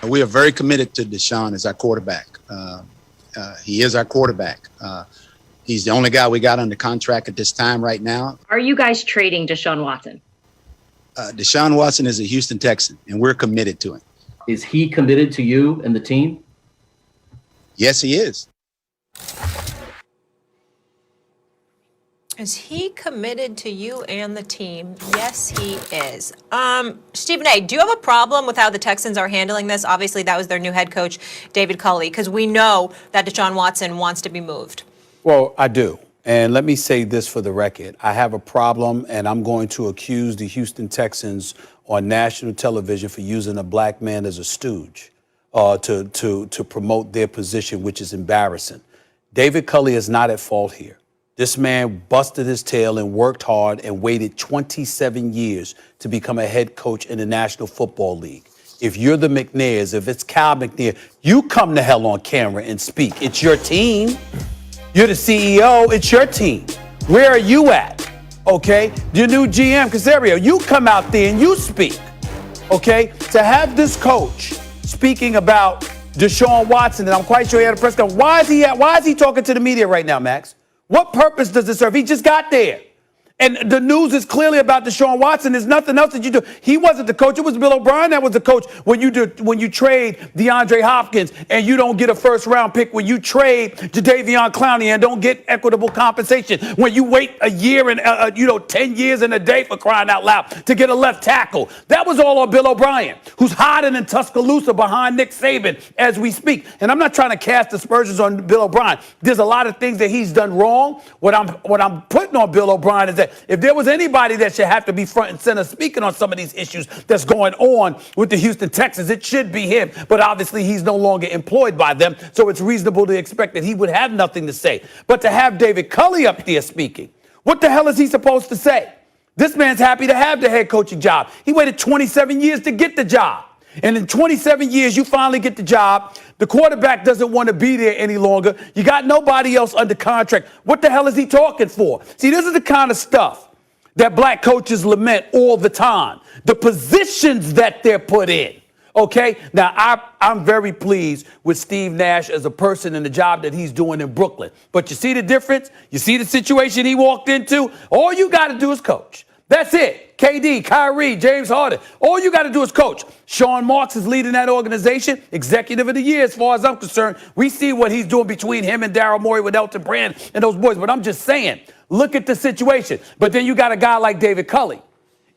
We are very committed to Deshaun as our quarterback. He is our quarterback. He's the only guy we got under contract at this time right now. Are you guys trading Deshaun Watson? Deshaun Watson is a Houston Texan, and we're committed to him. Is he committed to you and the team? Yes, he is. Is he committed to you and the team? Yes, he is. Stephen A., do you have a problem with how the Texans are handling this? Obviously, that was their new head coach, David Culley, because we know that Deshaun Watson wants to be moved. Well, I do. And let me say this for the record. I have a problem, and I'm going to accuse the Houston Texans on national television for using a black man as a stooge to promote their position, which is embarrassing. David Culley is not at fault here. This man busted his tail and worked hard and waited 27 years to become a head coach in the National Football League. If you're the McNairs, if it's Cal McNair, you come the hell on camera and speak. It's your team. You're the CEO. It's your team. Where are you at? Okay? Your new GM, Casario, you come out there and you speak. Okay? To have this coach speaking about Deshaun Watson, and I'm quite sure he had a press conference. Why is he talking to the media right now, Max? What purpose does it serve? He just got there. And the news is clearly about Deshaun Watson. There's nothing else that you do. He wasn't the coach. It was Bill O'Brien that was the coach when you trade DeAndre Hopkins and you don't get a first-round pick, when you trade Jadeveon Clowney and don't get equitable compensation, when you wait a year and 10 years and a day, for crying out loud, to get a left tackle. That was all on Bill O'Brien, who's hiding in Tuscaloosa behind Nick Saban as we speak. And I'm not trying to cast aspersions on Bill O'Brien. There's a lot of things that he's done wrong. What I'm putting on Bill O'Brien is that if there was anybody that should have to be front and center speaking on some of these issues that's going on with the Houston Texans, it should be him. But obviously, he's no longer employed by them, so it's reasonable to expect that he would have nothing to say. But to have David Culley up there speaking, what the hell is he supposed to say? This man's happy to have the head coaching job. He waited 27 years to get the job. And in 27 years, you finally get the job. The quarterback doesn't want to be there any longer. You got nobody else under contract. What the hell is he talking for? See, this is the kind of stuff that black coaches lament all the time. The positions that they're put in. Okay? Now, I'm very pleased with Steve Nash as a person and the job that he's doing in Brooklyn. But you see the difference? You see the situation he walked into? All you got to do is coach. That's it. KD, Kyrie, James Harden. All you got to do is coach. Sean Marks is leading that organization. Executive of the year, as far as I'm concerned. We see what he's doing between him and Daryl Morey with Elton Brand and those boys. But I'm just saying, look at the situation. But then you got a guy like David Culley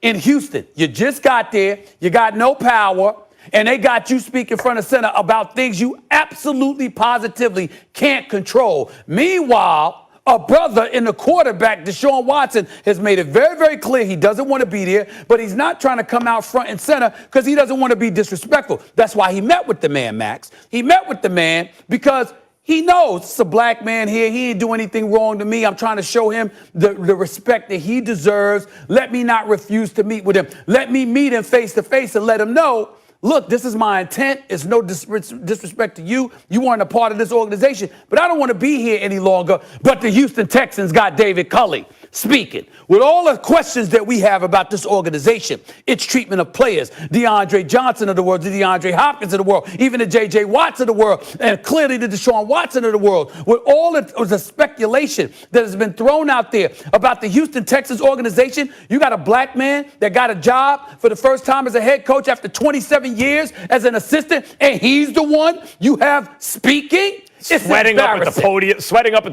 in Houston. You just got there. You got no power. And they got you speaking front of center about things you absolutely, positively can't control. Meanwhile, a brother in the quarterback, Deshaun Watson, has made it very, very clear he doesn't want to be there, but he's not trying to come out front and center because he doesn't want to be disrespectful. That's why he met with the man, Max. He met with the man because he knows it's a black man here. He ain't do anything wrong to me. I'm trying to show him the respect that he deserves. Let me not refuse to meet with him. Let me meet him face to face and let him know, look, this is my intent. It's no disrespect to you. You weren't a part of this organization, but I don't want to be here any longer. But the Houston Texans got David Culley speaking. With all the questions that we have about this organization, its treatment of players, DeAndre Johnson of the world, the DeAndre Hopkins of the world, even the J.J. Watts of the world, and clearly the Deshaun Watson of the world, with all the speculation that has been thrown out there about the Houston Texans organization, you got a black man that got a job for the first time as a head coach after 27 years as an assistant, and he's the one you have speaking? It's sweating up at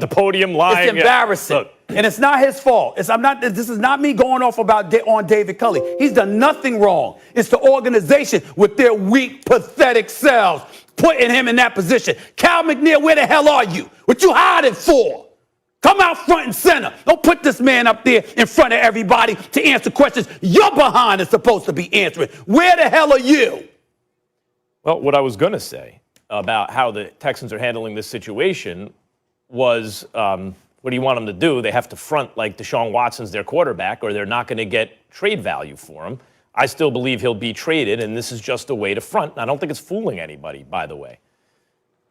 the podium, lying. It's embarrassing. Yeah. Look. And it's not his fault. This is not me going off on David Culley. He's done nothing wrong. It's the organization with their weak, pathetic selves putting him in that position. Cal McNair, where the hell are you? What you hiding for? Come out front and center. Don't put this man up there in front of everybody to answer questions your behind is supposed to be answering. Where the hell are you? Well, what I was going to say about how the Texans are handling this situation was, what do you want them to do? They have to front like Deshaun Watson's their quarterback, or they're not going to get trade value for him. I still believe he'll be traded, and this is just a way to front. I don't think it's fooling anybody, by the way.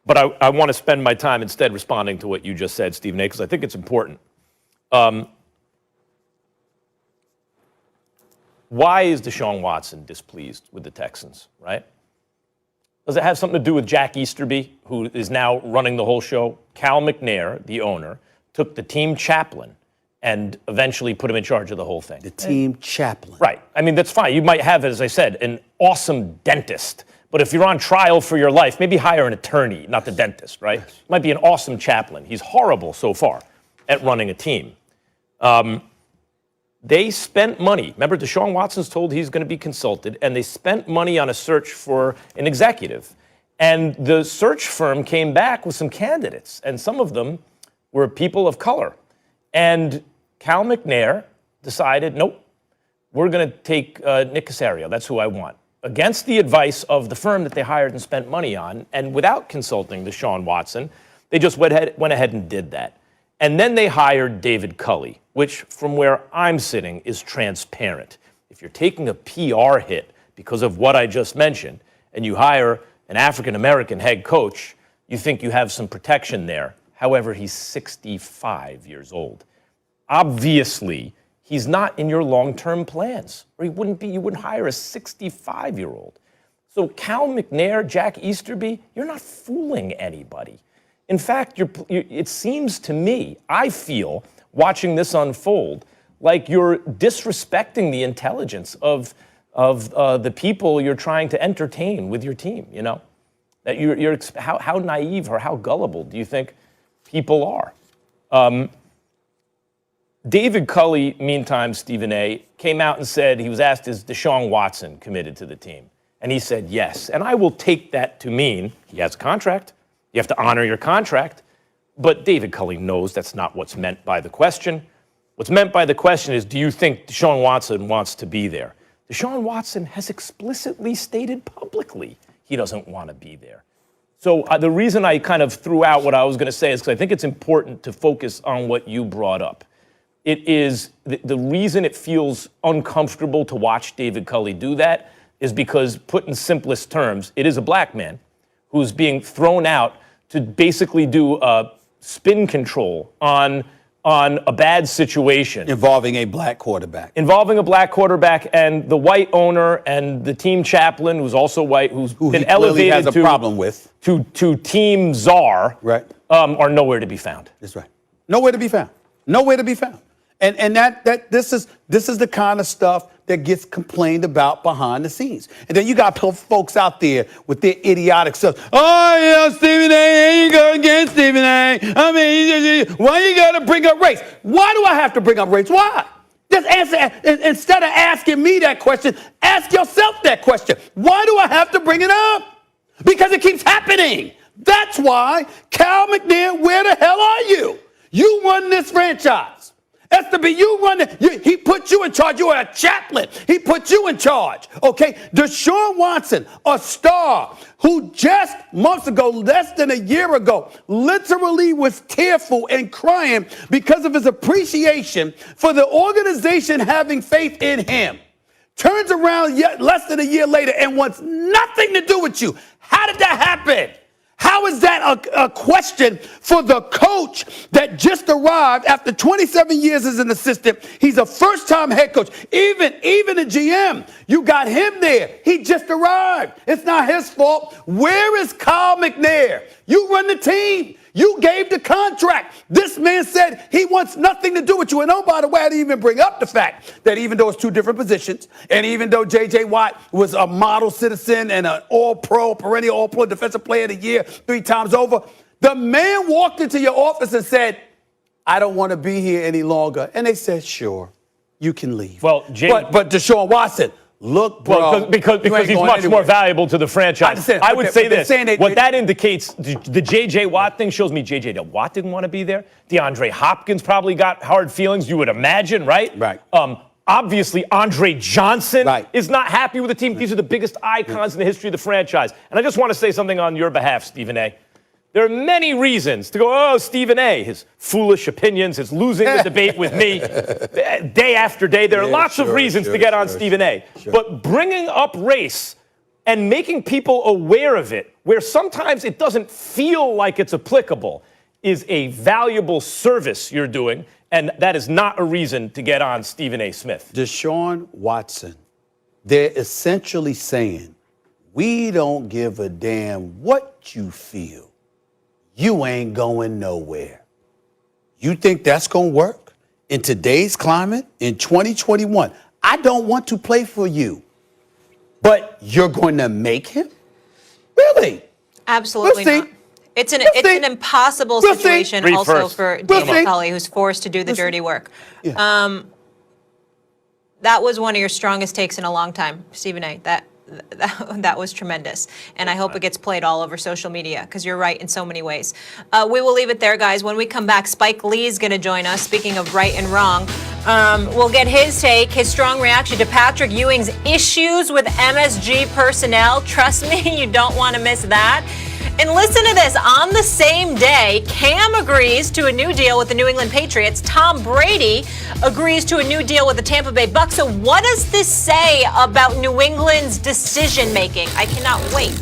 But I want to spend my time instead responding to what you just said, Stephen A., because I think it's important. Why is Deshaun Watson displeased with the Texans, right? Does it have something to do with Jack Easterby, who is now running the whole show? Cal McNair, the owner, took the team chaplain and eventually put him in charge of the whole thing. The team chaplain. Right. I mean, that's fine. You might have, as I said, an awesome dentist. But if you're on trial for your life, maybe hire an attorney, not the dentist, right? Yes. Might be an awesome chaplain. He's horrible so far at running a team. They spent money. Remember, Deshaun Watson's told he's going to be consulted, and they spent money on a search for an executive. And the search firm came back with some candidates, and some of them were people of color. And Cal McNair decided, nope, we're going to take Nick Caserio. That's who I want. Against the advice of the firm that they hired and spent money on, and without consulting Deshaun Watson, they just went ahead and did that. And then they hired David Culley, which, from where I'm sitting, is transparent. If you're taking a PR hit because of what I just mentioned, and you hire an African-American head coach, you think you have some protection there. However, he's 65 years old. Obviously, he's not in your long-term plans, or you wouldn't hire a 65-year-old. So Cal McNair, Jack Easterby, you're not fooling anybody. In fact, it seems to me, I feel, watching this unfold, like you're disrespecting the intelligence of the people you're trying to entertain with your team, you know? That how naive or how gullible do you think people are? David Culley, meantime, Stephen A., came out and said, he was asked, is Deshaun Watson committed to the team? And he said, yes. And I will take that to mean he has a contract. You have to honor your contract. But David Culley knows that's not what's meant by the question. What's meant by the question is, do you think Deshaun Watson wants to be there? Deshaun Watson has explicitly stated publicly he doesn't want to be there. So the reason I kind of threw out what I was going to say is because I think it's important to focus on what you brought up. It is the reason it feels uncomfortable to watch David Culley do that is because, put in simplest terms, it is a black man who's being thrown out to basically do spin control on a bad situation. Involving a black quarterback. Involving a black quarterback and the white owner and the team chaplain, who's also white, who been elevated has a problem with to team czar, right? Are nowhere to be found. That's right. Nowhere to be found. Nowhere to be found. And this is the kind of stuff that gets complained about behind the scenes. And then you got folks out there with their idiotic stuff. Oh, yeah, Stephen A., here you go again, Stephen A. I mean, why you got to bring up race? Why do I have to bring up race? Why? Just answer, instead of asking me that question, ask yourself that question. Why do I have to bring it up? Because it keeps happening. That's why. Cal McNair, where the hell are you? You run this franchise. SB, you run it. He put you in charge. You are a chaplain. He put you in charge. Okay? Deshaun Watson, a star who just months ago, less than a year ago, literally was tearful and crying because of his appreciation for the organization having faith in him. Turns around less than a year later and wants nothing to do with you. How did that happen? How is that a question for the coach that just arrived after 27 years as an assistant? He's a first-time head coach. Even a GM, you got him there. He just arrived. It's not his fault. Where is Kyle McNair? You run the team. You gave the contract. This man said he wants nothing to do with you. And oh, by the way, I didn't even bring up the fact that even though it's two different positions, and even though J.J. Watt was a model citizen and an all-pro, perennial all-pro defensive player of the year 3 times over, the man walked into your office and said, I don't want to be here any longer. And they said, sure, you can leave. Well, but Deshaun Watson, look, bro. Well, because he's much more valuable to the franchise. I would say this. What that indicates, the J.J. Watt thing shows me J.J. Watt didn't want to be there. DeAndre Hopkins probably got hard feelings, you would imagine, right? Right. Obviously, Andre Johnson is not happy with the team. These are the biggest icons in the history of the franchise. And I just want to say something on your behalf, Stephen A. There are many reasons to go, oh, Stephen A., his foolish opinions, his losing the debate with me day after day. There are lots of reasons to get on Stephen A. But bringing up race and making people aware of it, where sometimes it doesn't feel like it's applicable, is a valuable service you're doing, and that is not a reason to get on Stephen A. Smith. Deshaun Watson, they're essentially saying, We don't give a damn what you feel. You ain't going nowhere. You think that's going to work in today's climate in 2021? I don't want to play for you, but you're going to make him? Really? Absolutely We'll not. see. It's an We'll see. impossible We'll see. situation Read also first. for We'll David see. Culley, who's forced to do the We'll see. dirty work. Yeah. That was one of your strongest takes in a long time, Stephen A. That was tremendous. And I hope it gets played all over social media because you're right in so many ways. We will leave it there, guys. When we come back, Spike Lee is going to join us, speaking of right and wrong. We'll get his take, his strong reaction to Patrick Ewing's issues with MSG personnel. Trust me, you don't want to miss that. And listen to this. On the same day, Cam agrees to a new deal with the New England Patriots. Tom Brady agrees to a new deal with the Tampa Bay Bucks. So what does this say about New England's decision making? I cannot wait.